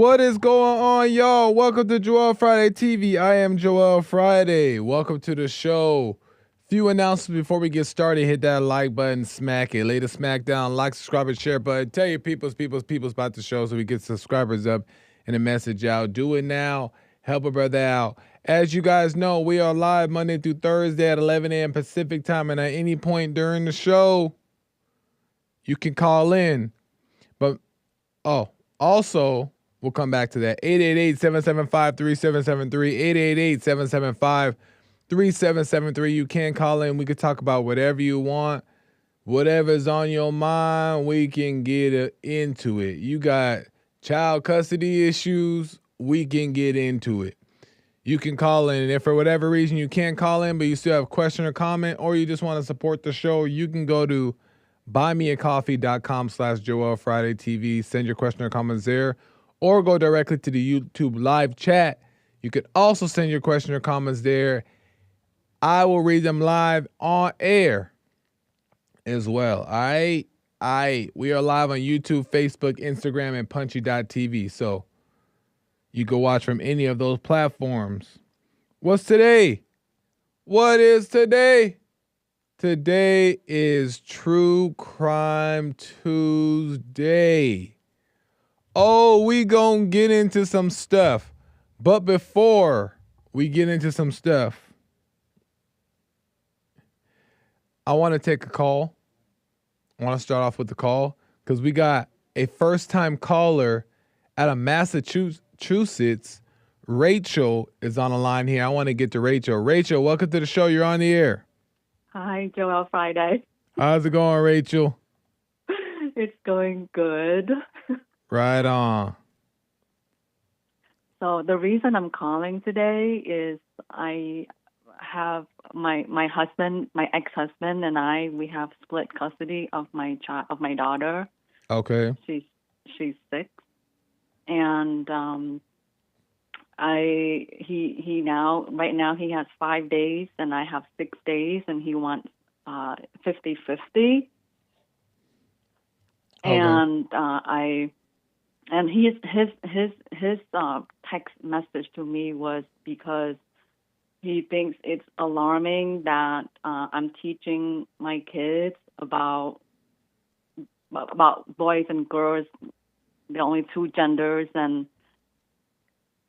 What is going on, y'all? Welcome to Joel Friday TV. I am Joel Friday. Welcome to the show. Few announcements before we get started. Hit that like button, smack it. Lay the smack down, like, subscribe, and share button. Tell your peoples about the show so we get subscribers up and a message out. Do it now. Help a brother out. As you guys know, we are live Monday through Thursday at 11 a.m. Pacific time, and at any point during the show, you can call in. But, also, we'll come back to that. 888-775-3773. 888-775-3773. You can call in. We can talk about whatever you want. Whatever's on your mind, we can get into it. You got child custody issues, we can get into it. You can call in, and if for whatever reason you can't call in, but you still have a question or comment, or you just want to support the show, you can go to buymeacoffee.com/Joel Friday TV. Send your question or comments there, or go directly to the YouTube live chat. You could also send your question or comments there. I will read them live on air as well. All right. We are live on YouTube, Facebook, Instagram, and punchy.tv. So you can watch from any of those platforms. What's today? What is today? Today is True Crime Tuesday. Oh, we gonna get into some stuff. But before we get into some stuff, I want to take a call. I want to start off with the call because we got a first-time caller out of Massachusetts. Rachel is on the line here. I want to get to Rachel. Rachel, welcome to the show. You're on the air. Hi, Joel Friday. How's it going, Rachel? It's going good. Right on. So the reason I'm calling today is I have my husband, my ex-husband, and we have split custody of my daughter. Okay. She's 6, and right now he has 5 days and I have 6 days, and he wants 50-50. Okay. And his text message to me was because he thinks it's alarming that I'm teaching my kids about boys and girls, the only two genders. And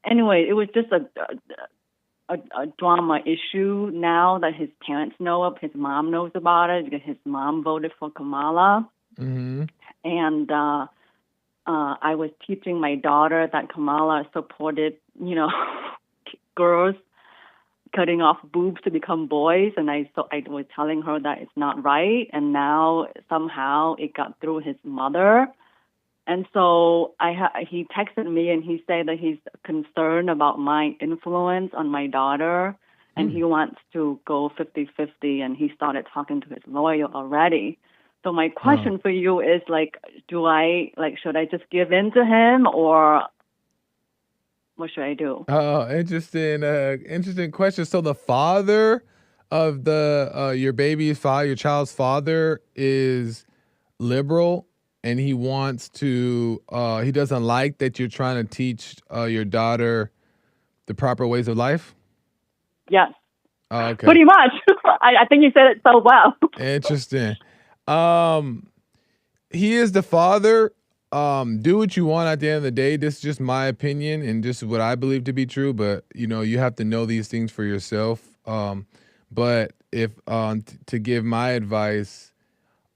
anyway, it was just a drama issue now that his parents know of. His mom knows about it because his mom voted for Kamala. Mm-hmm. And I was teaching my daughter that Kamala supported, girls cutting off boobs to become boys, and I was telling her that it's not right. And now somehow it got through his mother, and so he texted me and he said that he's concerned about my influence on my daughter, and he wants to go 50-50, and he started talking to his lawyer already. So my question for you is, should I just give in to him, or what should I do? Oh, interesting question. So the father of your baby's father, your child's father, is liberal, and he wants to. He doesn't like that you're trying to teach your daughter the proper ways of life. Yes. Okay. Pretty much. I think you said it so well. Interesting. He is the father. Do what you want at the end of the day. This is just my opinion and just what I believe to be true. But you have to know these things for yourself. But if to give my advice,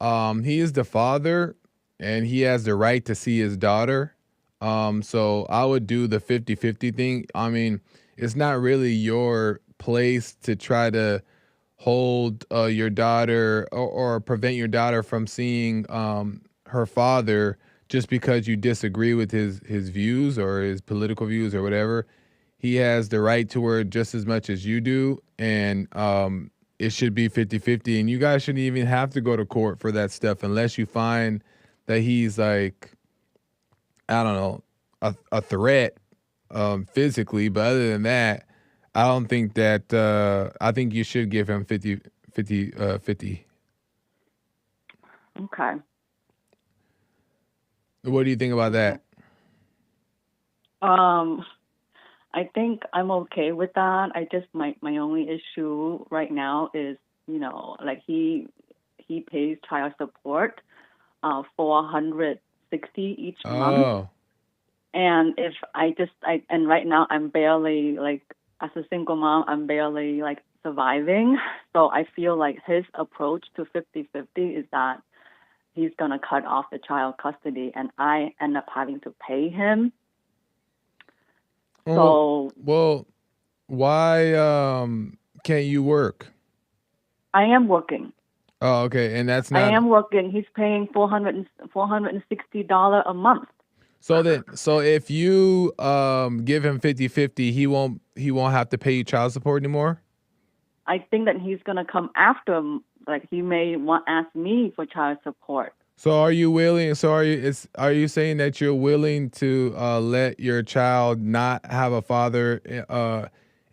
he is the father and he has the right to see his daughter. So I would do the 50-50 thing. I mean, it's not really your place to try to hold your daughter or prevent your daughter from seeing her father just because you disagree with his views or his political views or whatever. He has the right to her just as much as you do, and it should be 50-50, and you guys shouldn't even have to go to court for that stuff unless you find that he's like, I don't know, a threat physically. But other than that, I don't think that I think you should give him 50. Okay. What do you think about that? Um, I think I'm okay with that. I just my only issue right now is, like he pays child support 460 each month. Oh, And if and right now I'm barely like, as a single mom, I'm barely like surviving. So I feel like his approach to 50-50 is that he's going to cut off the child custody and I end up having to pay him. well, So well, why can't you work? I am working. Oh, okay, and that's I not am working. He's paying $460 a month. so if you give him 50-50, he won't have to pay you child support anymore? I think that he's going to come after him. Like he may want ask me for child support. So are you willing? So are you saying that you're willing to let your child not have a father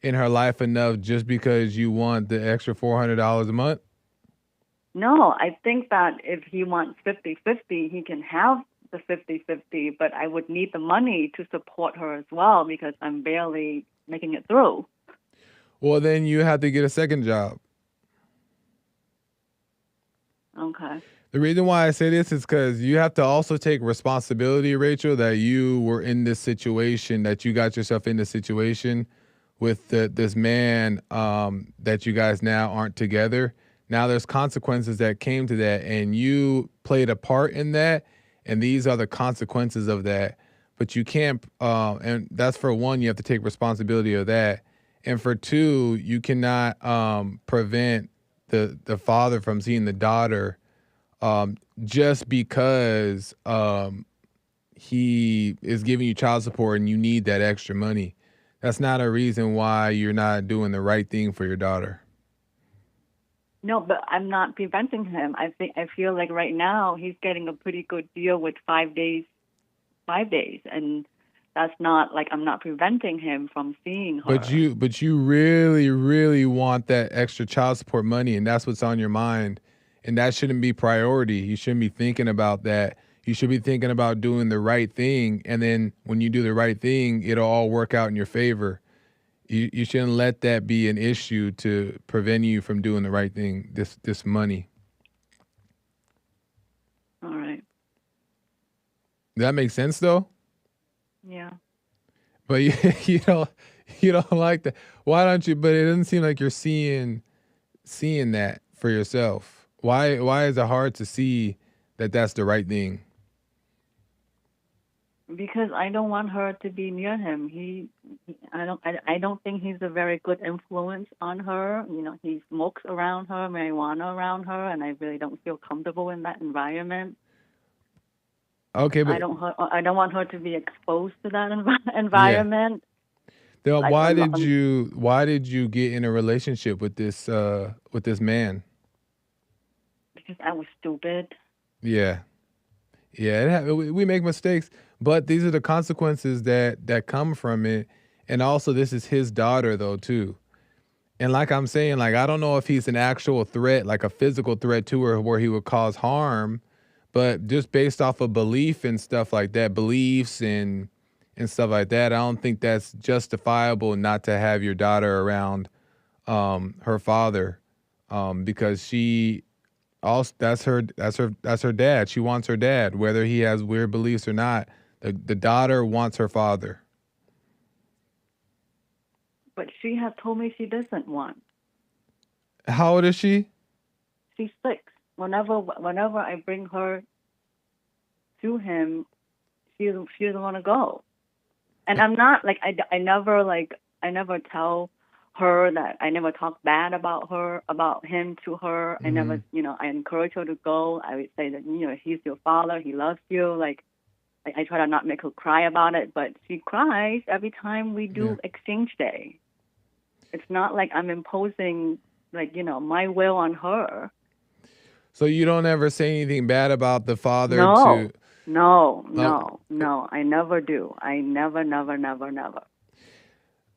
in her life enough just because you want the extra $400 a month? No, I think that if he wants 50-50, he can have the 50-50, but I would need the money to support her as well because I'm barely making it through. Well, then you have to get a second job. Okay. The reason why I say this is because you have to also take responsibility, Rachel, that you were in this situation, that you got yourself in this situation with this man that you guys now aren't together. Now there's consequences that came to that, and you played a part in that, and these are the consequences of that. But you can't, and that's for one, you have to take responsibility of that, and for two, you cannot prevent the father from seeing the daughter just because he is giving you child support and you need that extra money. That's not a reason why you're not doing the right thing for your daughter. No, but I'm not preventing him. I feel like right now he's getting a pretty good deal with 5 days, 5 days, and that's not like I'm not preventing him from seeing But her. you really, really want that extra child support money, and that's what's on your mind. And that shouldn't be priority. You shouldn't be thinking about that. You should be thinking about doing the right thing. And then when you do the right thing, it'll all work out in your favor. You shouldn't let that be an issue to prevent you from doing the right thing. This money. All right. Does that make sense though? Yeah. But you you don't you don't like that. Why don't you? But it doesn't seem like you're seeing that for yourself. Why is it hard to see that that's the right thing? Because I don't want her to be near him. I don't think he's a very good influence on her. He smokes around her, marijuana around her, and I really don't feel comfortable in that environment. Okay, but I don't want her to be exposed to that yeah. environment. Then Like why did you get in a relationship with this man? because I was stupid. Yeah. Yeah, we make mistakes, but these are the consequences that come from it. And also this is his daughter though too. And like I'm saying, like I don't know if he's an actual threat, like a physical threat to her where he would cause harm, but just based off of belief and stuff like that, beliefs and stuff like that, I don't think that's justifiable not to have your daughter around her father because she also that's her dad. She wants her dad, whether he has weird beliefs or not. The daughter wants her father. But she has told me she doesn't want. How old is she? She's 6. Whenever I bring her to him, she doesn't want to go. And I'm not like I never tell her that I never talk bad about him to her. I Hmm. never I encourage her to go. I would say that he's your father, he loves you. Like I try to not make her cry about it, but she cries every time we Yeah. do exchange day. It's not like I'm imposing like my will on her. So you don't ever say anything bad about the father to. No, no, Uh, no, no. I never do. I never, never, never, never.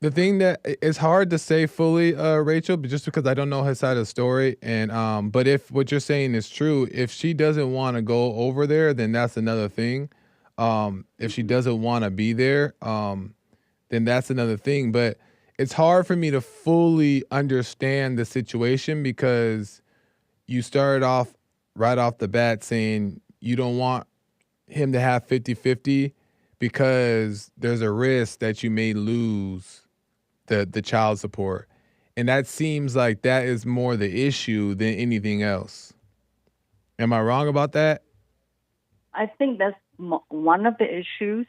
the thing that it's hard to say fully, Rachel, but just because I don't know his side of the story, and but if what you're saying is true, if she doesn't want to go over there, then that's another thing. If she Mm-hmm. doesn't want to be there, then that's another thing. But it's hard for me to fully understand the situation because you started off right off the bat saying you don't want him to have 50-50 because there's a risk that you may lose the child support. And that seems like that is more the issue than anything else. Am I wrong about that? I think that's one of the issues.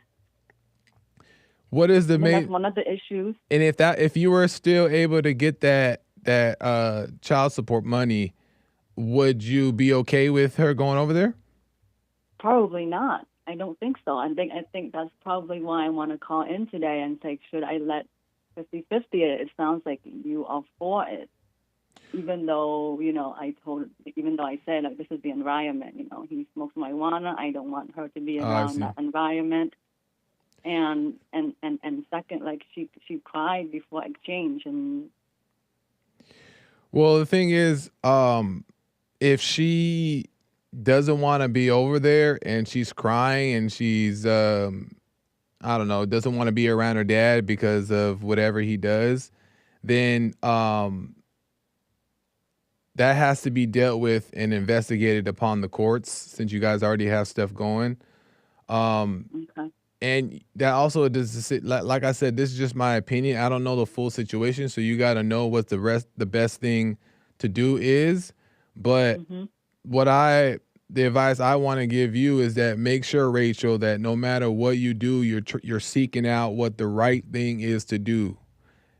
What is the I think that's main one of the issues. and if you were still able to get that child support money, would you be okay with her going over there? Probably not. I don't think so. I think that's probably why I want to call in today and say, should I let 50-50 it? It sounds like you are for it. Even though, even though I said like this is the environment, he smokes marijuana. I don't want her to be Oh, I around see. that environment. And second, like she cried before exchange, and Well, the thing is, if she doesn't want to be over there and she's crying and she's I don't know, doesn't want to be around her dad because of whatever he does, then that has to be dealt with and investigated upon the courts since you guys already have stuff going. Um, okay, and that also does like I said, this is just my opinion. I don't know the full situation, so you got to know what the best thing to do is. But hmm what I the advice I want to give you is that make sure, Rachel, that no matter what you do, you're seeking out what the right thing is to do,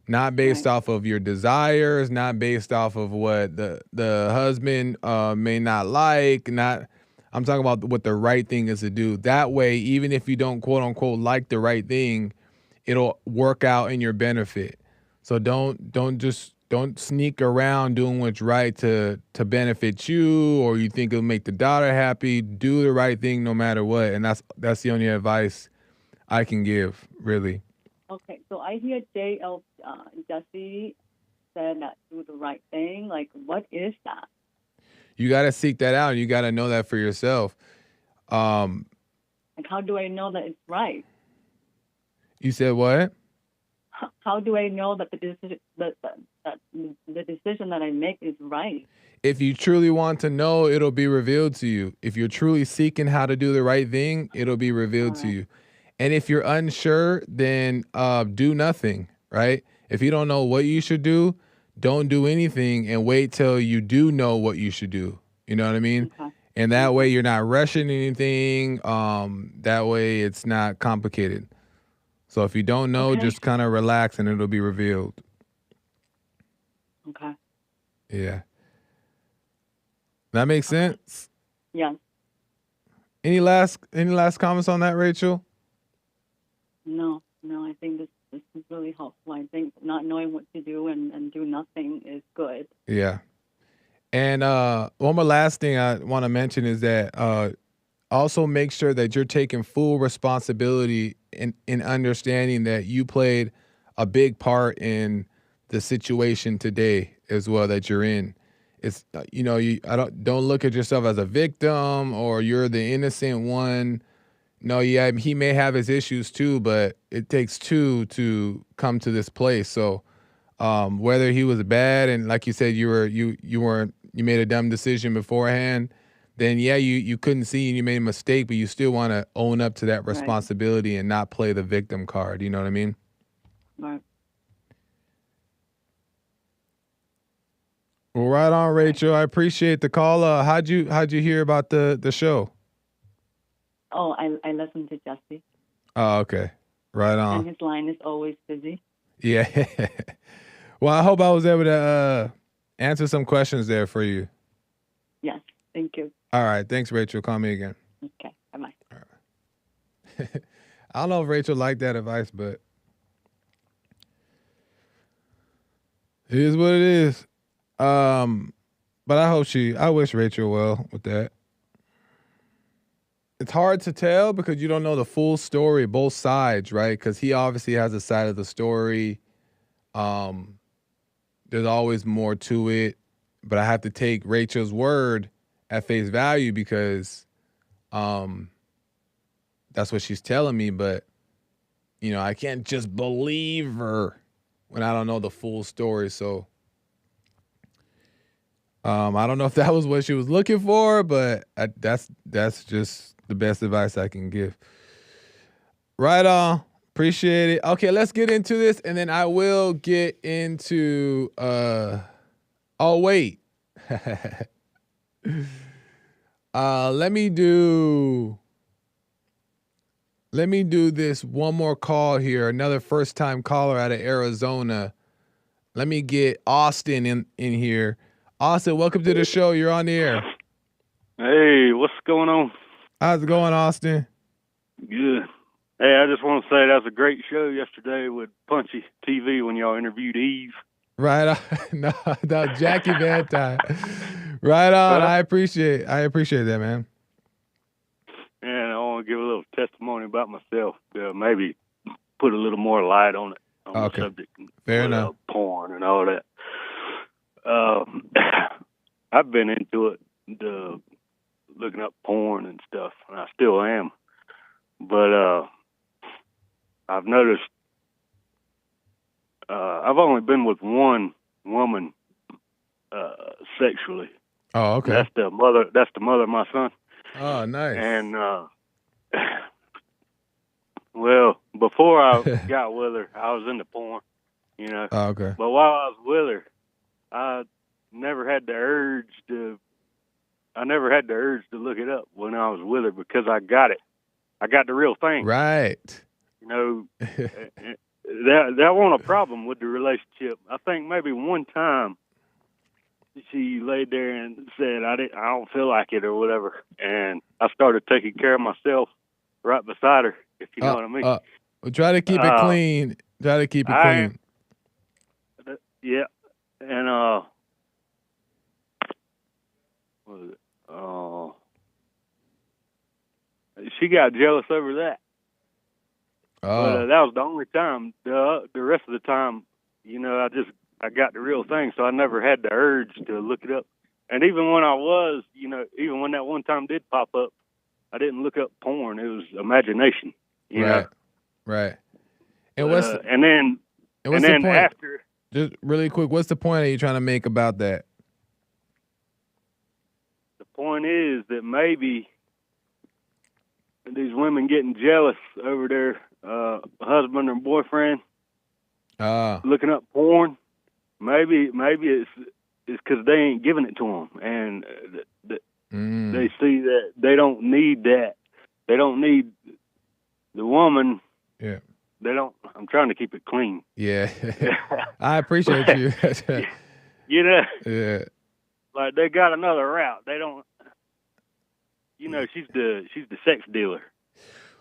not based right, off of your desires, not based off of what the husband may not like. Not, I'm talking about what the right thing is to do. That way, even if you don't quote unquote like the right thing, it'll work out in your benefit. So don't sneak around doing what's right to benefit you, or you think it'll make the daughter happy. Do the right thing no matter what, and that's the only advice I can give, really. okay. So I hear Jesse said that do the right thing. Like, what is that? You got to seek that out. You got to know that for yourself. Um, Like, how do I know that it's right? you said what? How do I know that that the decision that I make is right? If you truly want to know, it'll be revealed to you. If you're truly seeking how to do the right thing, it'll be All revealed to right. you. And if you're unsure, then do nothing, right? If you don't know what you should do, don't do anything and wait till you do know what you should do. You know what I mean? Okay. And that way Okay. you're not rushing anything. That way it's not complicated. So if you don't know, Okay. just kind of relax and it'll be revealed. Okay. Yeah. That makes Okay. sense. Yes. Any last comments on that, Rachel? No. No. I think this is really helpful. I think not knowing what to do and do nothing is good. Yeah. And one more last thing I want to mention is that also make sure that you're taking full responsibility in understanding that you played a big part in the situation today as well that you're in. It's you I don't look at yourself as a victim or you're the innocent one. No, yeah, he may have his issues too, but it takes two to come to this place. So whether he was bad and like you said you made a dumb decision beforehand, then yeah, you couldn't see and you made a mistake, but you still want to own up to that Right. responsibility and not play the victim card. You know what I mean? Right. Well, right on, Right. Rachel. I appreciate the call. How'd you hear about the show? Oh, I listen to Jesse, Oh, okay. Right on. and his line is always busy. Yeah. Well, I hope I was able to answer some questions there for you. Yes. Thank you. All right. Thanks, Rachel. Call me again. Okay. Bye bye. I don't know if Rachel liked that advice, but it is what it is. Um, but I wish Rachel well with that. It's hard to tell because you don't know the full story, both sides, right? Because he obviously has a side of the story. Um, there's always more to it, but I have to take Rachel's word at face value because um, that's what she's telling me, but you know, I can't just believe her when I don't know the full story. So I don't know if that was what she was looking for, but that's just the best advice I can give. Right on. Appreciate it. Okay, let's get into this, and then I will get into oh wait. Let me do this one more call here. Another first time caller out of Arizona. Let me get Austin in here. Austin, welcome to the show. You're on the air. Hey, what's going on? How's it going, Austin? Good. Hey, I just want to say that was a great show yesterday with Punchy TV when y'all interviewed Eve. Right on. No, Jackie Van Time. Right on. I appreciate that, man. And I want to give a little testimony about myself. Maybe put a little more light on it, on the subject. Fair enough. Porn and all that. I've been into it, looking up porn and stuff, and I still am. But I've noticed I've only been with one woman sexually. Oh, okay. That's the mother of my son. Oh, nice. And well, before I got with her, I was into porn, you know. Oh, okay. But while I was with her, I never had the urge to look it up when I was with her because I got it. I got the real thing. Right. You know, that wasn't a problem with the relationship. I think maybe one time she laid there and said, I don't feel like it or whatever. And I started taking care of myself right beside her, if you know what I mean. Well, try to keep it clean. Try to keep it clean. Yeah. And, what was it? She got jealous over that. But that was the only time. The rest of the time, you know, I got the real thing, so I never had the urge to look it up. And even when I was, you know, even when that one time did pop up, I didn't look up porn. It was imagination. You know? Right. And and then the point? After, just really quick, what's the point are you trying to make about that? The point is that maybe these women getting jealous over their husband or boyfriend looking up porn. Maybe it's because they ain't giving it to them, and they see that they don't need that. They don't need the woman. Yeah. They don't. I'm trying to keep it clean. Yeah. I appreciate you. You know. Yeah. Like they got another route. They don't. You know, she's the sex dealer.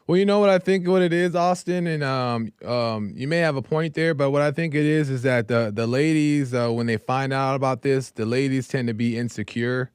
Well, you know what I think what it is, Austin, and you may have a point there, but what I think it is that the ladies, when they find out about this, the ladies tend to be insecure.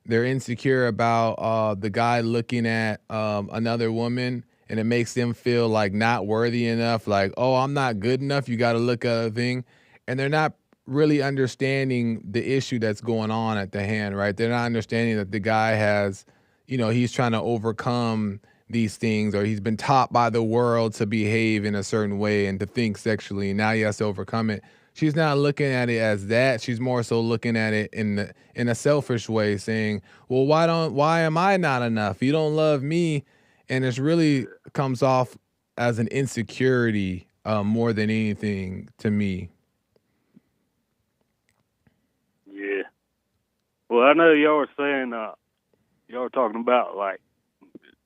They're insecure about the guy looking at another woman, and it makes them feel like not worthy enough, like, oh, I'm not good enough, you got to look at a thing. And they're not really understanding the issue that's going on at the hand, right? They're not understanding that the guy has, you know, he's trying to overcome these things, or he's been taught by the world to behave in a certain way and to think sexually, and now he has to overcome it. She's not looking at it as that. She's more so looking at it in a selfish way, saying, well, why am I not enough? You don't love me. And it really comes off as an insecurity more than anything to me. Yeah. Well, I know y'all were saying, y'all were talking about like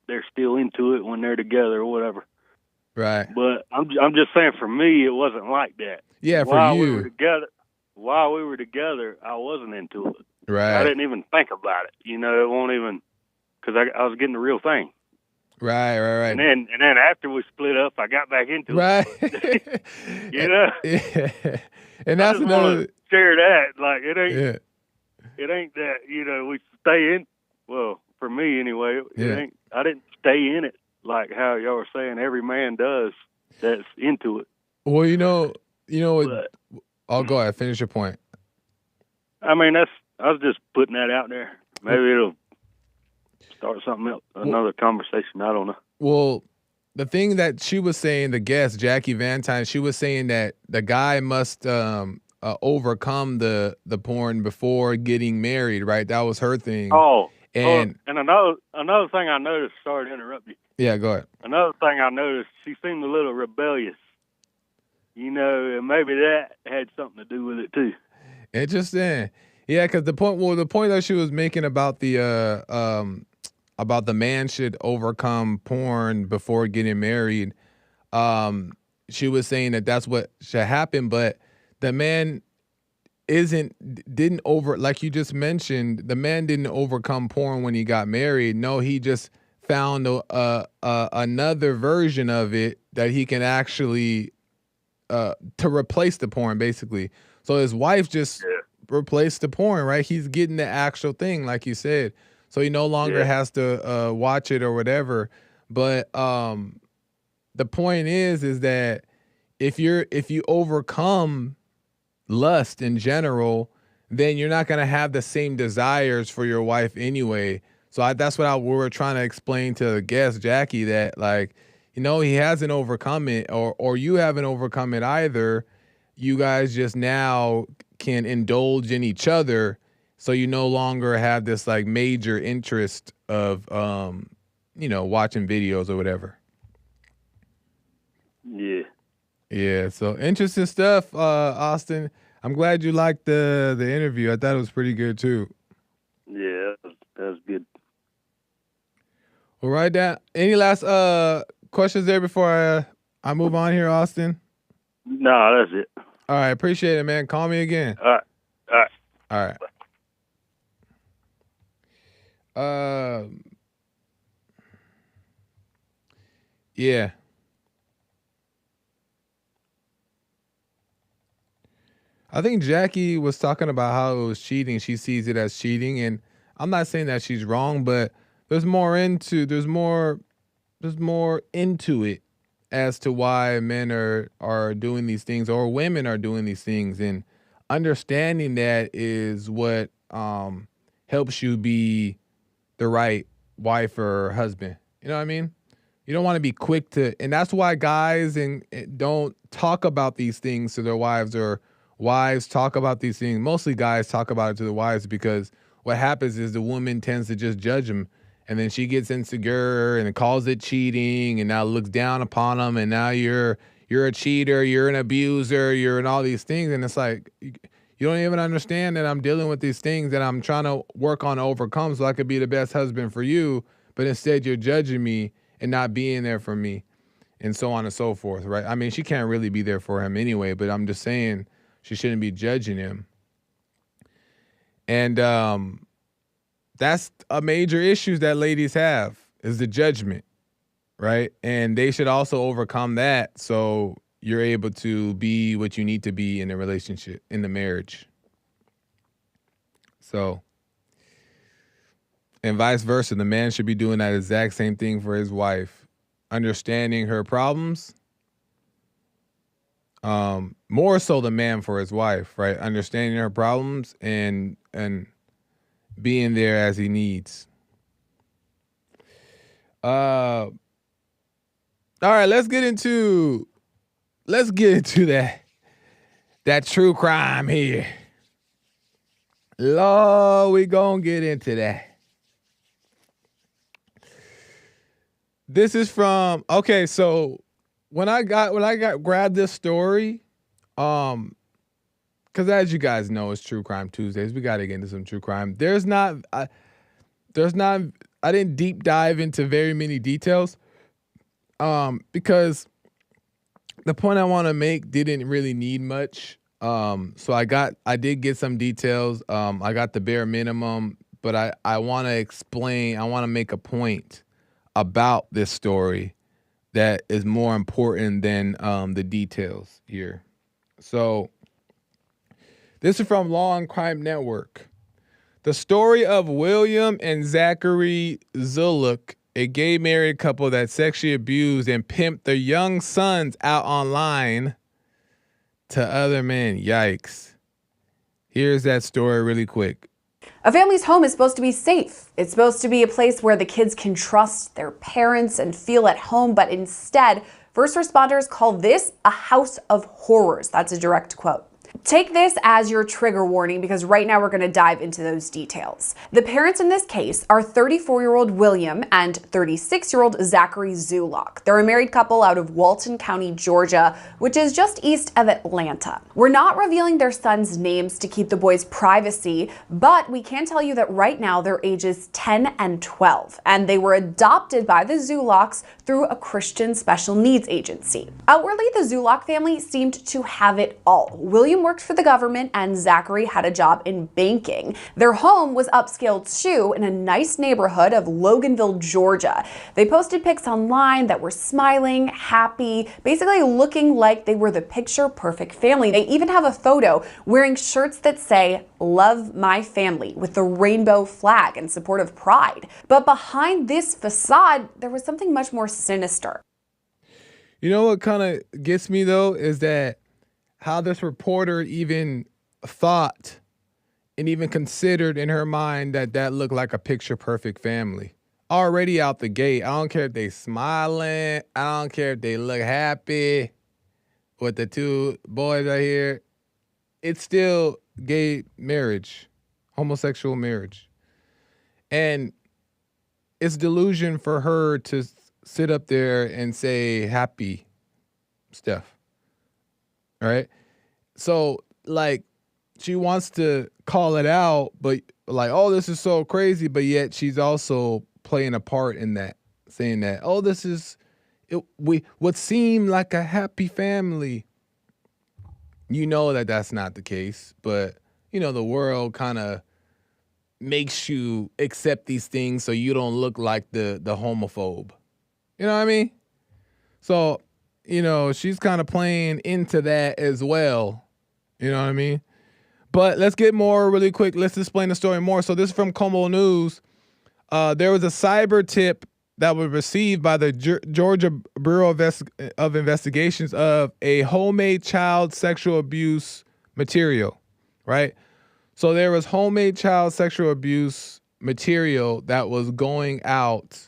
they're still into it when they're together or whatever. Right. But I'm just saying, for me, it wasn't like that. Yeah, while for you. While we were together, I wasn't into it. Right. I didn't even think about it. You know, it won't even, because I was getting the real thing. Right. And then after we split up, I got back into it. You know? Yeah. And that's another. Share that. Like, it ain't that, you know, we stay in, well, for me anyway, I didn't stay in it like how y'all were saying every man does that's into it. Well, you know, I'll go ahead, finish your point. I mean, I was just putting that out there. Maybe it'll start something else, another conversation. I don't know. Well, the thing that she was saying, the guest Jackie Valentine, she was saying that the guy must overcome the porn before getting married, right? That was her thing. And another thing I noticed. Sorry to interrupt you. Yeah, go ahead. Another thing I noticed, she seemed a little rebellious. And maybe that had something to do with it too. Interesting. Yeah, because the point that she was making about the man should overcome porn before getting married. She was saying that that's what should happen, but the man didn't like you just mentioned, the man didn't overcome porn when he got married. No, he just found another version of it that he can actually to replace the porn, basically. So his wife just replaced the porn, right? He's getting the actual thing, like you said. So he no longer has to watch it or whatever. But the point is that if you overcome lust in general, then you're not gonna have the same desires for your wife anyway. So that's what we were trying to explain to the guest Jackie, that like, he hasn't overcome it, or you haven't overcome it either. You guys just now can indulge in each other, so you no longer have this like major interest of watching videos or whatever. Yeah, so interesting stuff, Austin. I'm glad you liked the interview. I thought it was pretty good too. Yeah, that was good. Well, right down. Any last questions there before I move on here, Austin? No, that's it. All right, appreciate it, man. Call me again. All right. Yeah. I think Jackie was talking about how it was cheating. She sees it as cheating, and I'm not saying that she's wrong, but there's more into it as to why men are doing these things, or women are doing these things, and understanding that is what helps you be the right wife or husband. You know what I mean? You don't want to be quick to, and that's why guys don't talk about these things to their wives, or wives talk about these things. Mostly guys talk about it to the wives, because what happens is the woman tends to just judge them, and then she gets insecure and calls it cheating, and now looks down upon them, and now you're a cheater, you're an abuser, you're in all these things, and it's like, you don't even understand that I'm dealing with these things that I'm trying to work on to overcome so I could be the best husband for you, but instead you're judging me and not being there for me, and so on and so forth, right? I mean, she can't really be there for him anyway, but I'm just saying she shouldn't be judging him. And that's a major issue that ladies have, is the judgment, right? And they should also overcome that, so you're able to be what you need to be in a relationship, in the marriage. So, and vice versa, the man should be doing that exact same thing for his wife, understanding her problems. More so the man for his wife, right? Understanding her problems and being there as he needs. All right, let's get into that true crime here. Lord, we gonna get into that. This is from, okay, so when I grabbed this story, because as you guys know, it's True Crime Tuesdays. We got to get into some true crime. I didn't deep dive into very many details, because the point I want to make didn't really need much. So I did get some details. I got the bare minimum, but I want to explain. I want to make a point about this story that is more important than the details here. So this is from Law and Crime Network. The story of William and Zachary Zuluk, a gay married couple that sexually abused and pimped their young sons out online to other men. Yikes. Here's that story really quick. A family's home is supposed to be safe. It's supposed to be a place where the kids can trust their parents and feel at home, but instead, first responders call this a house of horrors. That's a direct quote. Take this as your trigger warning because right now we're going to dive into those details. The parents in this case are 34-year-old William and 36-year-old Zachary Zulock. They're a married couple out of Walton County, Georgia, which is just east of Atlanta. We're not revealing their sons' names to keep the boys' privacy, but we can tell you that right now they're ages 10 and 12, and they were adopted by the Zulocks through a Christian special needs agency. Outwardly, the Zulock family seemed to have it all. William worked for the government and Zachary had a job in banking. Their home was upscale too in a nice neighborhood of Loganville, Georgia. They posted pics online that were smiling, happy, basically looking like they were the picture perfect family. They even have a photo wearing shirts that say, "Love my family," with the rainbow flag in support of pride. But behind this facade, there was something much more sinister. You know what kind of gets me though is that how this reporter even thought and even considered in her mind that that looked like a picture perfect family. Already out the gate, I don't care if they smiling, I don't care if they look happy with the two boys right here. It's still gay marriage, homosexual marriage. And it's delusion for her to sit up there and say happy stuff. Right? So, like, she wants to call it out, but like, oh, this is so crazy, but yet she's also playing a part in that, saying that, oh, this is what seemed like a happy family. You know that that's not the case, but you know the world kind of makes you accept these things so you don't look like the homophobe. You know what I mean? So, you know, she's kind of playing into that as well. You know what I mean? But let's get more really quick. Let's explain the story more. So this is from Como News. There was a cyber tip that was received by the Georgia Bureau of Investigations of a homemade child sexual abuse material, right? So there was homemade child sexual abuse material that was going out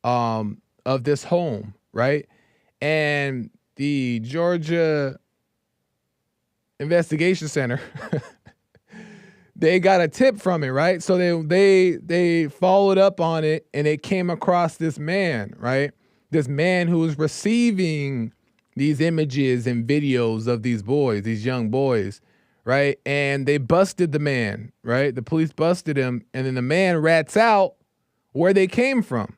of this home, right? And the Georgia Investigation Center, they got a tip from it, right? So they followed up on it and they came across this man, right? This man who was receiving these images and videos of these boys, these young boys, right? And they busted the man, right? The police busted him, and then the man rats out where they came from,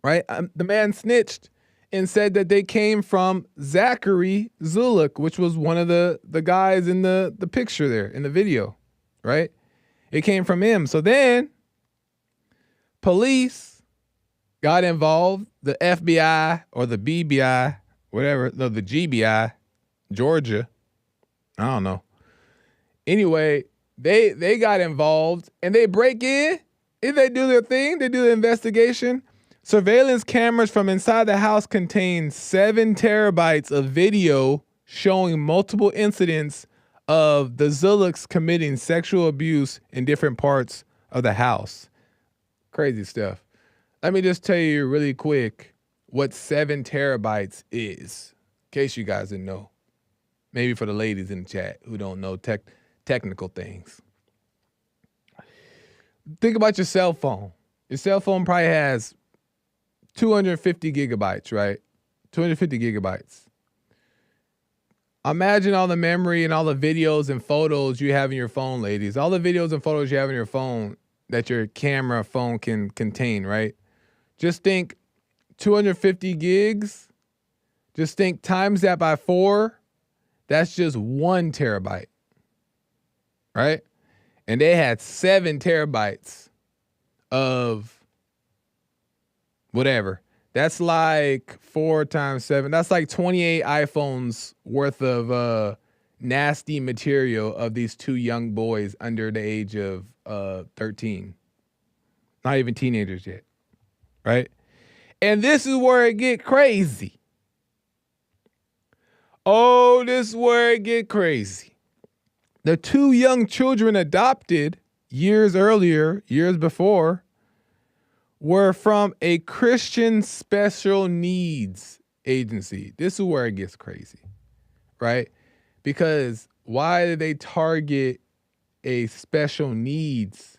right? The man snitched and said that they came from Zachary Zulock, which was one of the guys in the picture there in the video, right? It came from him. So then police got involved, the FBI or the BBI, whatever, no, the GBI, Georgia, I don't know. Anyway, they got involved and they break in and they do their thing, they do the investigation. Surveillance cameras from inside the house contain 7 terabytes of video showing multiple incidents of the Zulocks committing sexual abuse in different parts of the house. Crazy stuff. Let me just tell you really quick what 7 terabytes is, in case you guys didn't know. Maybe for the ladies in the chat who don't know technical things. Think about your cell phone. Your cell phone probably has 250 gigabytes, right? 250 gigabytes. Imagine all the memory and all the videos and photos you have in your phone, ladies. All the videos and photos you have in your phone that your camera phone can contain, right? Just think 250 gigs. Just think times that by 4. That's just 1 terabyte, right? And they had 7 terabytes of whatever. That's like 4 times 7. That's like 28 iPhones worth of nasty material of these 2 young boys under the age of 13. Not even teenagers yet, right? And this is where it get crazy. Oh, this is where it get crazy. The 2 young children adopted years earlier, years before, were from a Christian special needs agency. This is where it gets crazy, right? Because why did they target a special needs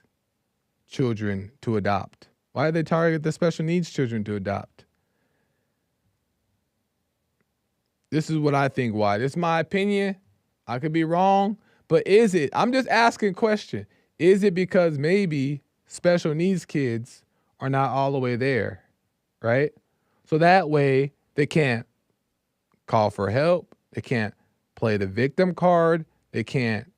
children to adopt? Why did they target the special needs children to adopt? This is what I think why. This is my opinion. I could be wrong, but is it? I'm just asking a question. Is it because maybe special needs kids are not all the way there, right? So that way they can't call for help. They can't play the victim card. They can't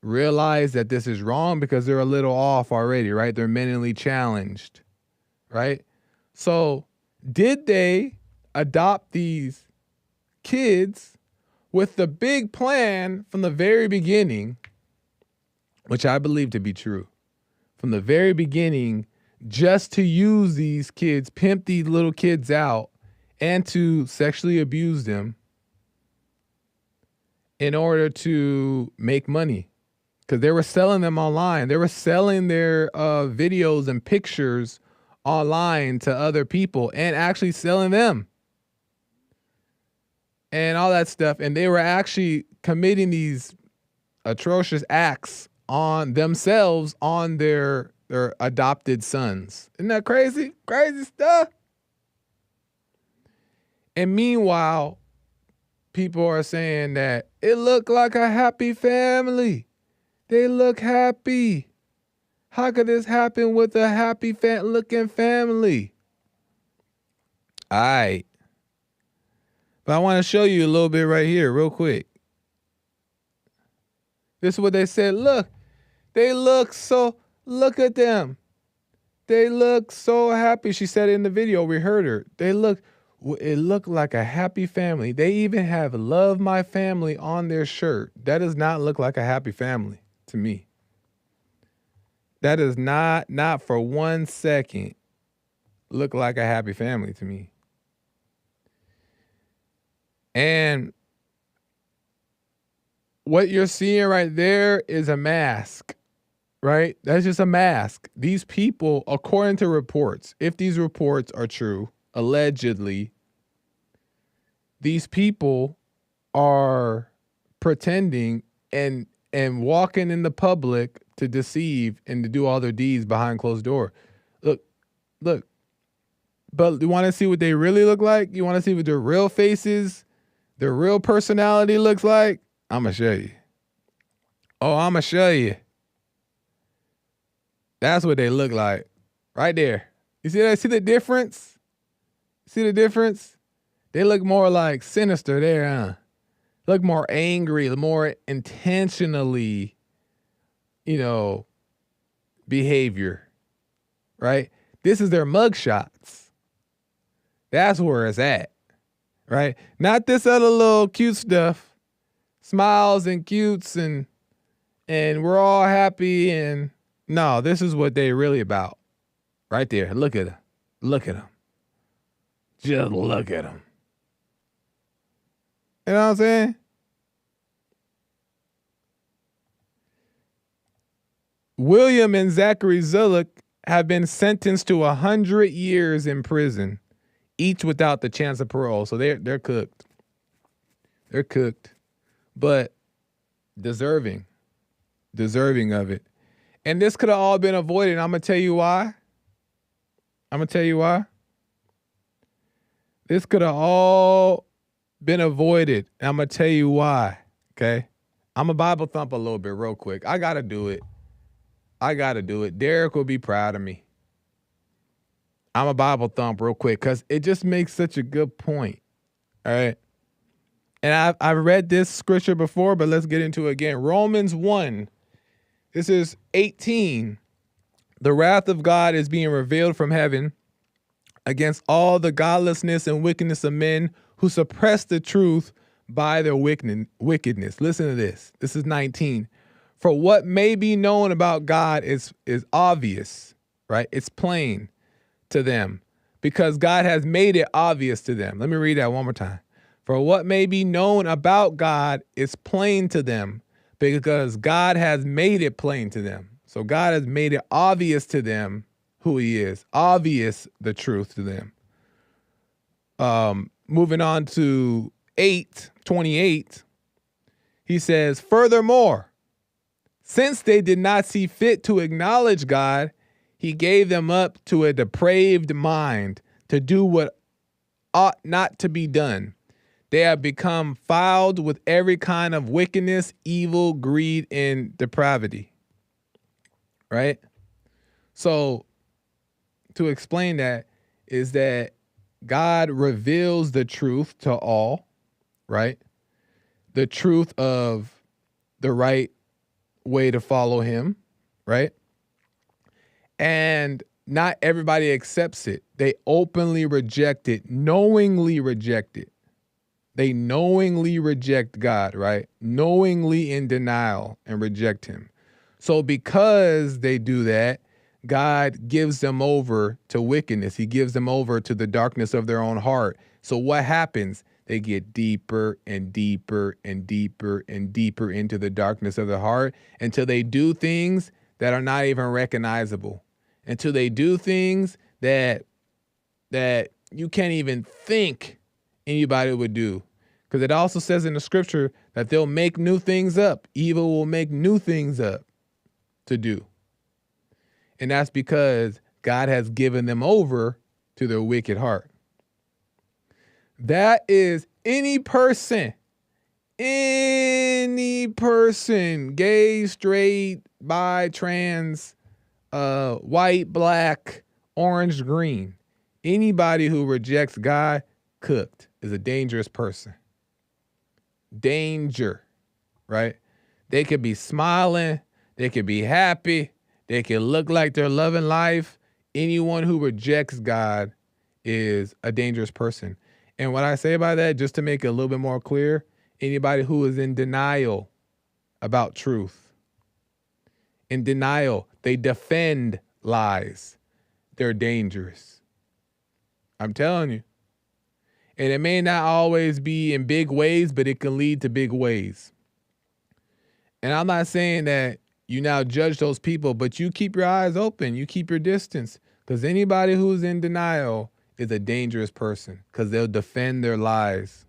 realize that this is wrong because they're a little off already, right? They're mentally challenged, right? So did they adopt these kids with the big plan from the very beginning, which I believe to be true, from the very beginning, just to use these kids, pimp these little kids out, and to sexually abuse them in order to make money? Because they were selling them online. They were selling their videos and pictures online to other people and actually selling them and all that stuff. And they were actually committing these atrocious acts on themselves, on their adopted sons. Isn't that crazy? Crazy stuff. And meanwhile, people are saying that it looked like a happy family. They look happy. How could this happen with a happy looking family? All right. But I want to show you a little bit right here real quick. This is what they said. Look, look at them. They look so happy. She said it in the video. We heard her. It looked like a happy family. They even have "Love My Family" on their shirt. That does not look like a happy family to me. That does not for 1 second look like a happy family to me. And what you're seeing right there is a mask, right? That's just a mask. These people, according to reports, if these reports are true, allegedly, these people are pretending and walking in the public to deceive and to do all their deeds behind closed door. Look. But you want to see what they really look like? You want to see what their real faces, their real personality looks like? I'm going to show you. Oh, I'm going to show you. That's what they look like. Right there. You see that? See the difference? See the difference? They look more like sinister there, huh? Look more angry, more intentionally, behavior, right? This is their mug shots. That's where it's at, right? Not this other little cute stuff, smiles and cutes and we're all happy. And no, this is what they really about right there. Look at them. Look at them. Just look at them. You know what I'm saying? William and Zachary Zullock have been sentenced to 100 years in prison, each without the chance of parole. So they're cooked. They're cooked, but deserving of it. And this could have all been avoided. I'm going to tell you why. This could have all been avoided. And I'm going to tell you why. Okay. I'm a Bible thump a little bit real quick. I got to do it. Derek will be proud of me. I'm a Bible thump real quick because it just makes such a good point. All right. And I've read this scripture before, but let's get into it again. Romans 1. This is 18. The wrath of God is being revealed from heaven against all the godlessness and wickedness of men who suppress the truth by their wickedness. Listen to this. This is 19. For what may be known about God is obvious, right? It's plain to them because God has made it obvious to them. Let me read that one more time. For what may be known about God is plain to them because God has made it plain to them. So God has made it obvious to them who he is, obvious the truth to them. Moving on to 8:28, he says, furthermore, since they did not see fit to acknowledge God, he gave them up to a depraved mind to do what ought not to be done. They have become fouled with every kind of wickedness, evil, greed, and depravity. Right? So, to explain that is that God reveals the truth to all, right? The truth of the right way to follow him, right? And not everybody accepts it. They openly reject it, knowingly reject it. They knowingly reject God, right? Knowingly in denial and reject him. So because they do that, God gives them over to wickedness. He gives them over to the darkness of their own heart. So what happens? They get deeper and deeper and deeper and deeper into the darkness of their heart until they do things that are not even recognizable. Until they do things that you can't even think anybody would do. Because it also says in the scripture that they'll make new things up. Evil will make new things up to do. And that's because God has given them over to their wicked heart. That is any person, gay, straight, bi, trans, white, black, orange, green. Anybody who rejects God, cooked, is a dangerous person. Danger, right? They could be smiling. They could be happy. They can look like they're loving life. Anyone who rejects God is a dangerous person. And what I say by that, just to make it a little bit more clear, anybody who is in denial about truth, in denial, they defend lies, they're dangerous. I'm telling you. And it may not always be in big ways, but it can lead to big ways. And I'm not saying that you now judge those people, but you keep your eyes open. You keep your distance. Because anybody who's in denial is a dangerous person because they'll defend their lies.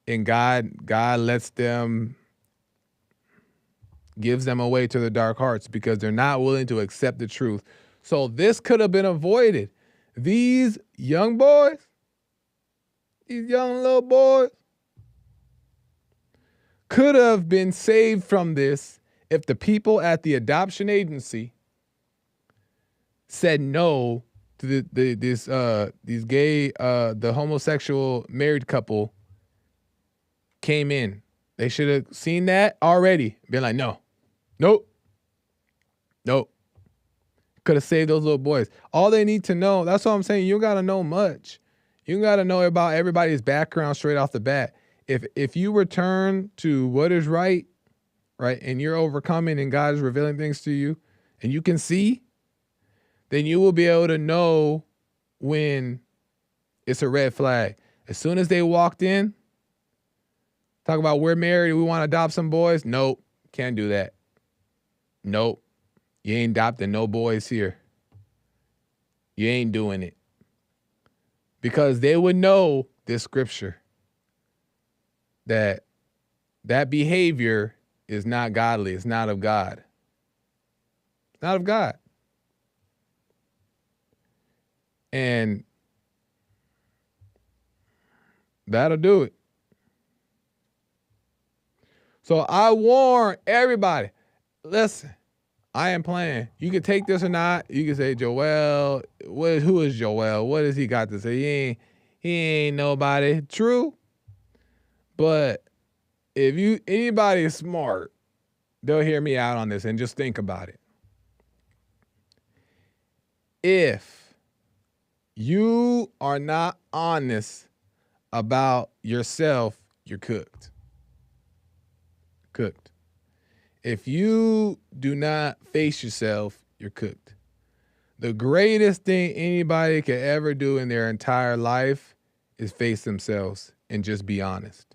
And God lets them, gives them away to the dark hearts because they're not willing to accept the truth. So this could have been avoided. These young boys, these young little boys, could have been saved from this if the people at the adoption agency said no to these gay, the homosexual married couple came in. They should have seen that already. Been like, no, nope, nope. Could have saved those little boys. All they need to know, that's what I'm saying. You got to know much. You got to know about everybody's background straight off the bat. If you return to what is right, and you're overcoming and God is revealing things to you and you can see, then you will be able to know when it's a red flag. As soon as they walked in, talk about we're married, we want to adopt some boys. Nope, can't do that. Nope, you ain't adopting no boys here. You ain't doing it. Because they would know this scripture that behavior is not godly. It's not of God. It's not of God. And that'll do it. So I warn everybody, listen, I am playing. You can take this or not. You can say, Joel, who is Joel? What does he got to say? He ain't nobody. True. But if anybody is smart, they'll hear me out on this and just think about it. If you are not honest about yourself, you're cooked. Cooked. If you do not face yourself, you're cooked. The greatest thing anybody could ever do in their entire life is face themselves and just be honest.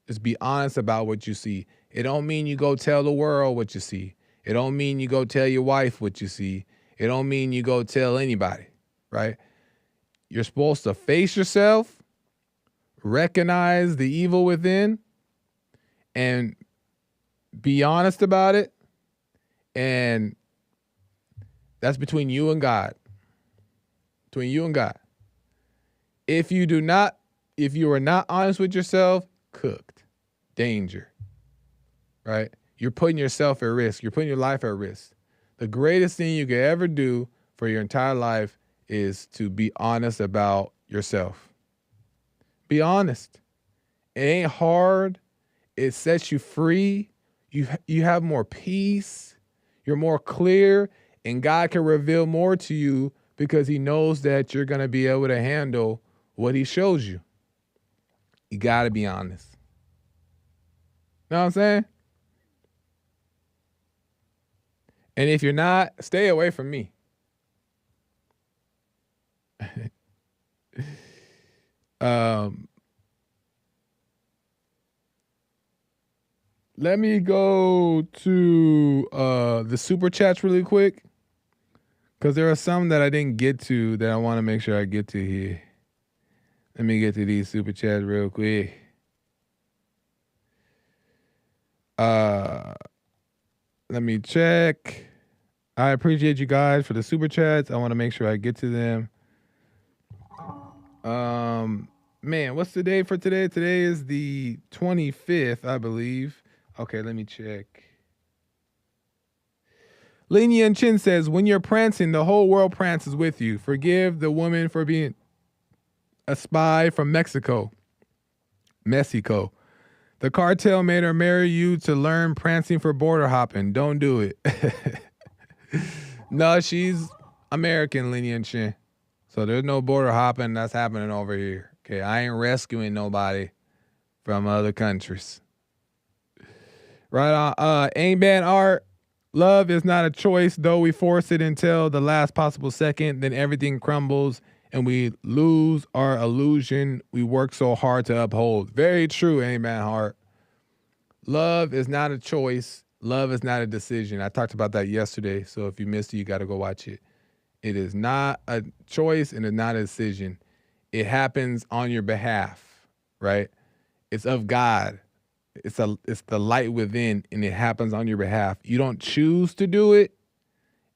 Just be honest about what you see. It don't mean you go tell the world what you see. It don't mean you go tell your wife what you see. It don't mean you go tell anybody, right? You're supposed to face yourself, recognize the evil within, and be honest about it. And that's between you and God. Between you and God. If you are not honest with yourself, cooked. Danger. Right? You're putting yourself at risk. You're putting your life at risk. The greatest thing you could ever do for your entire life is to be honest about yourself. Be honest. It ain't hard. It sets you free. You have more peace. You're more clear. And God can reveal more to you because he knows that you're going to be able to handle what he shows you. You got to be honest. Know what I'm saying? And if you're not, stay away from me. Let me go to the super chats really quick, because there are some that I didn't get to that I want to make sure I get to here. Let me get to these super chats real quick. Let me check. I appreciate you guys for the super chats. I want to make sure I get to them. Man, what's the day for today? Today is the 25th, I believe. Okay, let me check. Linian Chin says, when you're prancing, the whole world prances with you. Forgive the woman for being a spy from Mexico. The cartel made her marry you to learn prancing for border hopping. Don't do it. No, she's American, Linian Chin. So there's no border hopping that's happening over here. Okay, I ain't rescuing nobody from other countries. Right on. Ain't bad art. Love is not a choice, though we force it until the last possible second. Then everything crumbles and we lose our illusion we work so hard to uphold. Very true, ain't bad heart. Love is not a choice. Love is not a decision. I talked about that yesterday. So if you missed it, you got to go watch it. It is not a choice and it's not a decision. It happens on your behalf, right? It's of God. It's the light within, and it happens on your behalf. You don't choose to do it,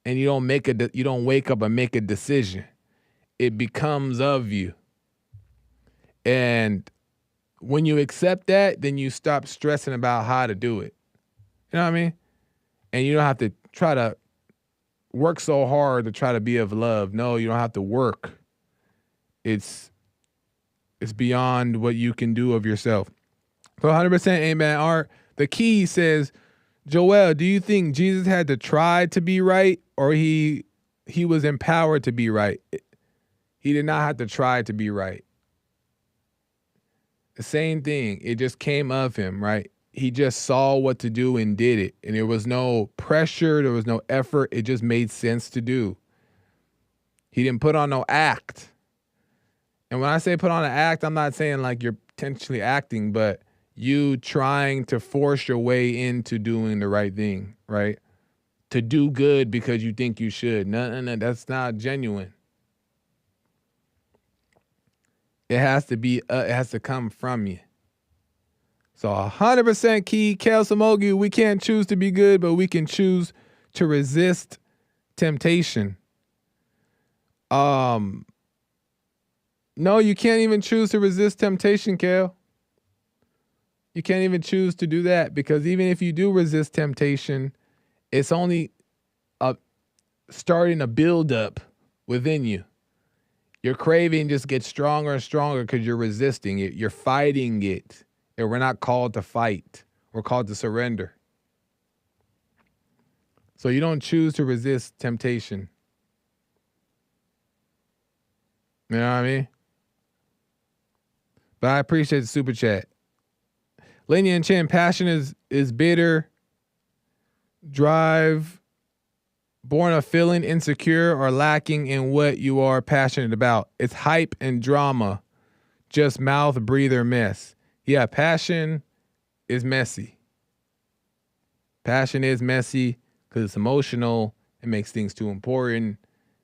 and you don't wake up and make a decision. It becomes of you. And when you accept that, then you stop stressing about how to do it. You know what I mean? And you don't have to try to work so hard to try to be of love. No, you don't have to work. It's beyond what you can do of yourself. So 100% amen. Art. The key says, Joel, do you think Jesus had to try to be right, or he was empowered to be right? He did not have to try to be right. The same thing. It just came of him, right? He just saw what to do and did it. And there was no pressure. There was no effort. It just made sense to do. He didn't put on no act. And when I say put on an act, I'm not saying like you're potentially acting, but you trying to force your way into doing the right thing, right? To do good because you think you should. No, that's not genuine. It has to come from you. So 100% key, Kel Samogi, we can't choose to be good, but we can choose to resist temptation. No, you can't even choose to resist temptation, Kel. You can't even choose to do that, because even if you do resist temptation, it's only starting a buildup within you. Your craving just gets stronger and stronger because you're resisting it. You're fighting it. And we're not called to fight. We're called to surrender. So you don't choose to resist temptation. You know what I mean? But I appreciate the super chat. Linian Chin, passion is bitter, drive, born of feeling insecure or lacking in what you are passionate about. It's hype and drama, just mouth breather mess. Yeah, passion is messy. Passion is messy because it's emotional. It makes things too important.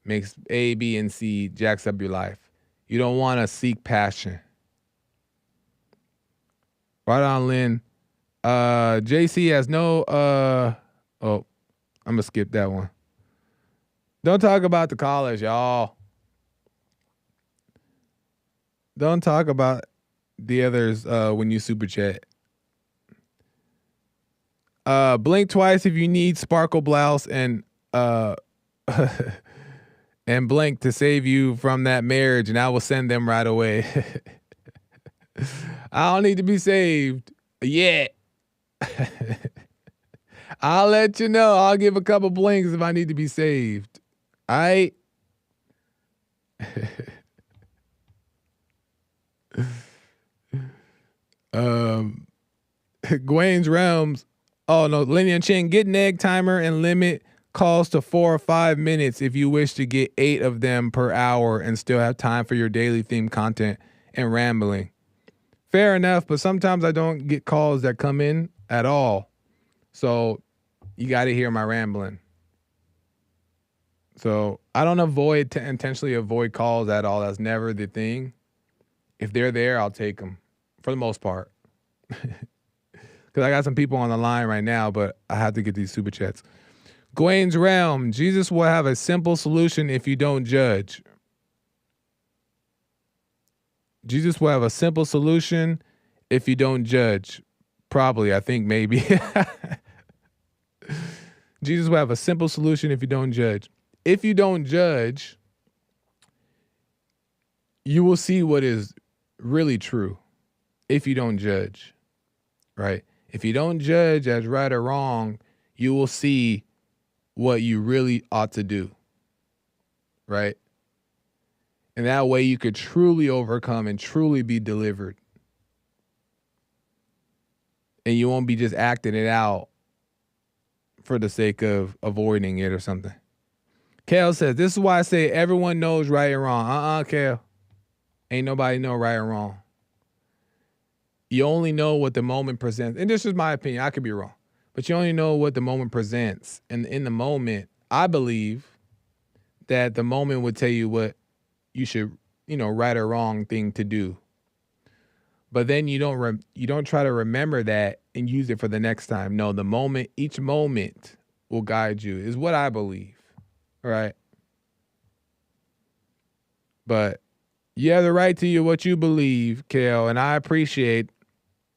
Makes A, B, and C, jacks up your life. You don't want to seek passion. Right on, Lynn. JC has no, oh, I'm going to skip that one. Don't talk about the college, y'all. Don't talk about the others when you super chat. Blink twice if you need sparkle blouse and and blink to save you from that marriage, and I will send them right away. I don't need to be saved yet. I'll let you know. I'll give a couple blinks if I need to be saved. All right. Gwen's Realms. Oh no, Linear Chin, get an egg timer and limit calls to 4 or 5 minutes if you wish to get 8 of them per hour and still have time for your daily themed content and rambling. Fair enough, but sometimes I don't get calls that come in at all. So you got to hear my rambling. So I don't intentionally avoid calls at all. That's never the thing. If they're there, I'll take them for the most part. Because I got some people on the line right now, but I have to get these super chats. Gwen's Realm. Jesus will have a simple solution if you don't judge. Jesus will have a simple solution if you don't judge. Probably, I think, maybe. Jesus will have a simple solution if you don't judge. If you don't judge, you will see what is really true. If you don't judge, right? If you don't judge as right or wrong, you will see what you really ought to do, right? And that way you could truly overcome and truly be delivered. And you won't be just acting it out for the sake of avoiding it or something. Kale says, this is why I say everyone knows right and wrong. Kale. Ain't nobody know right and wrong. You only know what the moment presents. And this is my opinion. I could be wrong. But you only know what the moment presents. And in the moment, I believe that the moment would tell you what you should, right or wrong thing to do. But then you don't try to remember that and use it for the next time. No, each moment will guide you, is what I believe. Right? But you have the right to what you believe, Kale, and I appreciate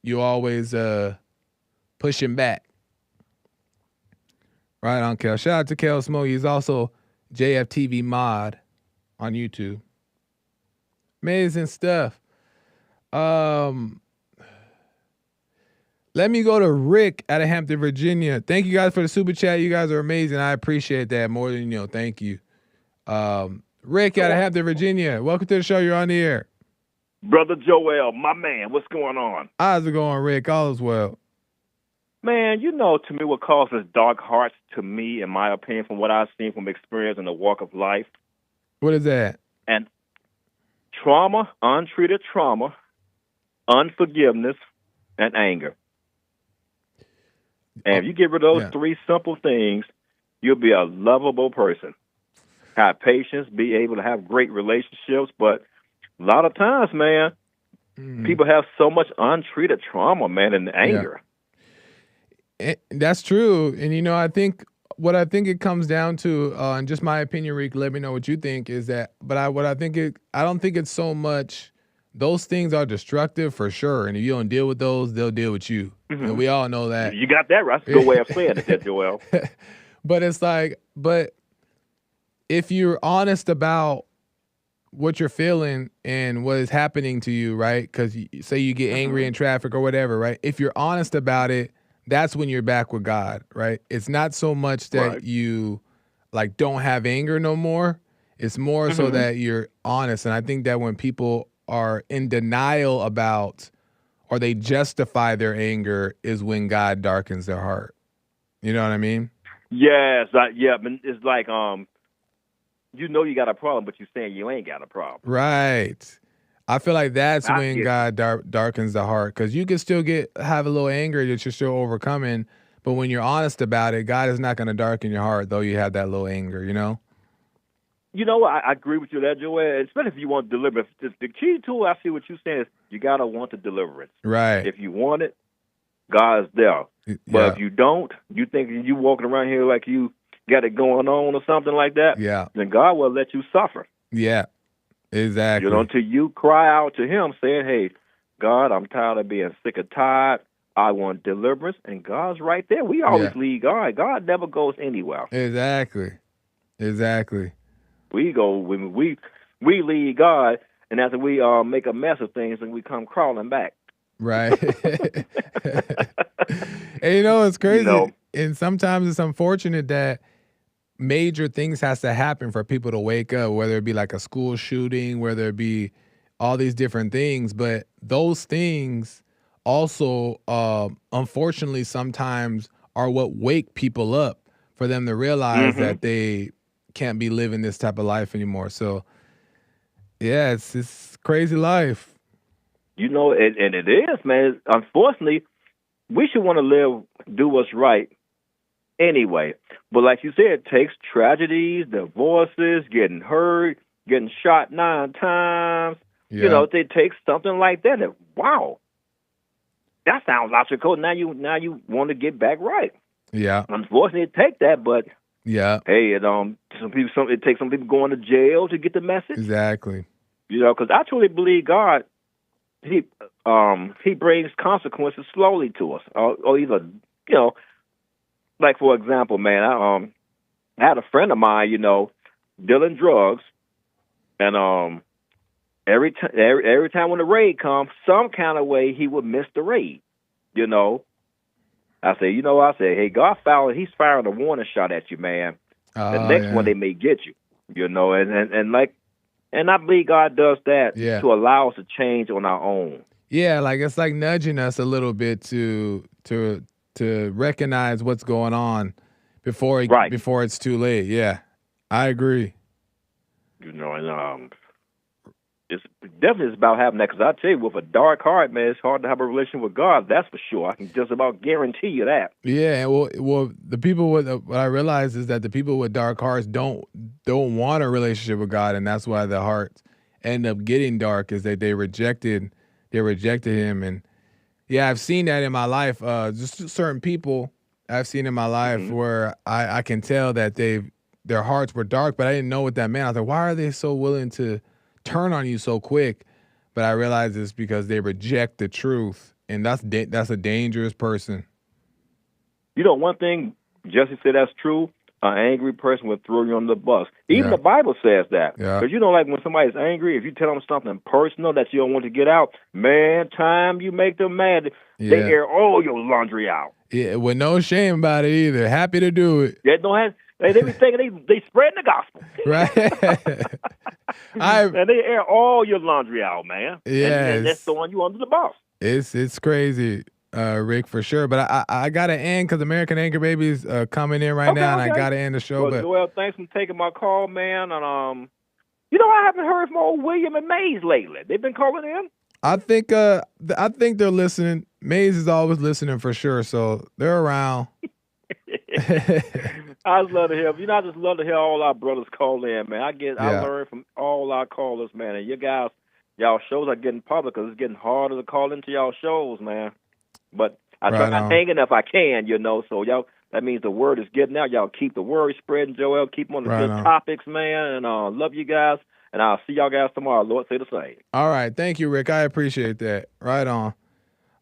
you always pushing back. Right on, Kale. Shout out to Kale Smokey. He's also JFTV mod on YouTube. Amazing stuff. Let me go to Rick out of Hampton, Virginia. Thank you guys for the super chat. You guys are amazing. I appreciate that more than you know. Thank you. Rick out of Hampton, Virginia. Welcome to the show. You're on the air. Brother Joel, my man, what's going on? How's it going, Rick? All is well. Man, to me what causes dark hearts to me, in my opinion, from what I've seen from experience in the walk of life. What is that? And trauma, untreated trauma, unforgiveness, and anger. And if you get rid of those 3 simple things, you'll be a lovable person. Have patience, be able to have great relationships. But a lot of times, man, people have so much untreated trauma, man, and anger. That's true. And, I think what it comes down to, and just my opinion, Rick, let me know what you think, is that, I don't think it's so much, those things are destructive for sure. And if you don't deal with those, they'll deal with you. Mm-hmm. And we all know that. You got that right. That's a good way of saying it, Joel. But it's like, if you're honest about what you're feeling and what is happening to you, right? Because say you get angry in traffic or whatever, right? If you're honest about it, that's when you're back with God, right? It's not so much that you don't have anger no more. It's more so that you're honest. And I think that when people are in denial about, or they justify their anger, is when God darkens their heart. You know what I mean? Yes. It's like, you got a problem, but you're saying you ain't got a problem. Right. I feel like that's when God darkens the heart, because you can still have a little anger that you're still overcoming, But when you're honest about it, God is not going to darken your heart, though you have that little anger, you know? You know, I agree with you there, Joel, especially if you want deliverance. The key to it, I see what you're saying, is you got to want the deliverance. Right. If you want it, God's there. But Yeah. if you don't, you think you walking around here like you got it going on or something like that, Yeah. then God will let you suffer. Yeah, exactly. You know, until you cry out to him saying, hey, God, I'm tired of being sick or tired. I want deliverance. And God's right there. We always lead God. God never goes anywhere. Exactly. We go when we lead God, and after we make a mess of things, and we come crawling back. Right. And you know, it's crazy. You know, and sometimes it's unfortunate that major things has to happen for people to wake up, whether it be like a school shooting, whether it be all these different things. But those things also, unfortunately, sometimes are what wake people up for them to realize that they can't be living this type of life anymore. So, yeah, it's crazy life. You know, and it is, man. Unfortunately, we should want to do what's right anyway. But like you said, it takes tragedies, divorces, getting hurt, getting shot 9 times. Yeah. You know, it takes something like that. And, wow, that sounds logical. Now you want to get back right. Yeah. Unfortunately, it takes that, but yeah, hey, it takes some people going to jail to get the message. Exactly. You know, because I truly believe God, he brings consequences slowly to us, or either, you know, like for example, man, I had a friend of mine, you know, dealing drugs, and every time when the raid comes, some kind of way he would miss the raid, you know. I say, hey, God he's firing a warning shot at you, man. The next one they may get you, you know, and I believe God does that to allow us to change on our own. Yeah, like it's like nudging us a little bit to recognize what's going on before it's too late. Yeah, I agree. You know, and it's definitely about having that, because I tell you, with a dark heart, man, it's hard to have a relationship with God. That's for sure. I can just about guarantee you that. Yeah, well, the people with what I realize is that the people with dark hearts don't want a relationship with God, and that's why the hearts end up getting dark, is that they rejected him. And yeah, I've seen that in my life. Just certain people I've seen in my life where I can tell that their hearts were dark, but I didn't know what that meant. I was like, why are they so willing to turn on you so quick? But I realized it's because they reject the truth, and that's a dangerous person. You know, one thing Jesse said that's true. An angry person will throw you on the bus. Even the Bible says that. Because you know, like when somebody's angry, if you tell them something personal that you don't want to get out, man, time you make them mad, they air all your laundry out. Yeah, with no shame about it either. Happy to do it. They be thinking they spreading the gospel. Right. And they air all your laundry out, man. Yeah. And that's throwing you under the bus. It's crazy, Rick, for sure. But I got to end because American Anchor Baby's coming in right now, and I got to end the show. Well, but Joel, thanks for taking my call, man. And you know, I haven't heard from old William and Mays lately. They've been calling in. I think they're listening. Mays is always listening for sure, so they're around. I just love to hear. You know, I just love to hear all our brothers call in, man. I learn from all our callers, man. And you guys, y'all shows are getting public because it's getting harder to call into y'all shows, man. But I try not hanging if I can, you know. So y'all, that means the word is getting out. Y'all keep the word spreading, Joel. Keep on the good topics, man. And love you guys. And I'll see y'all guys tomorrow. Lord say the same. All right, thank you, Rick. I appreciate that. Right on.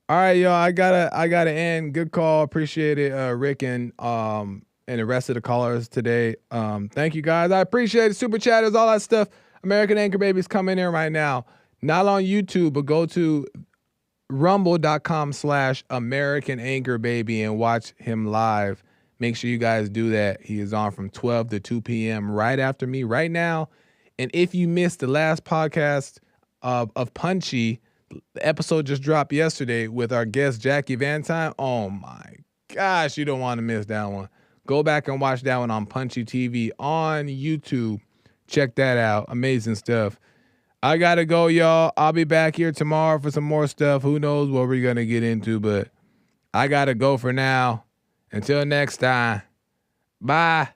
All right, y'all. I gotta end. Good call. Appreciate it, Rick and the rest of the callers today. Thank you guys. I appreciate it. Super chatters, all that stuff. American Anchor Baby's coming in right now. Not on YouTube, but go to rumble.com/American Anchor Baby and watch him live. Make sure you guys do that. He is on from 12 to 2 p.m. right after me right now. And if you missed the last podcast of Punchy, the episode just dropped yesterday with our guest Jackie Van Time. Oh my gosh, you don't want to miss that one. Go back and watch that one on Punchy TV on YouTube. Check that out. Amazing stuff. I gotta go, y'all. I'll be back here tomorrow for some more stuff. Who knows what we're gonna get into, but I gotta go for now. Until next time. Bye.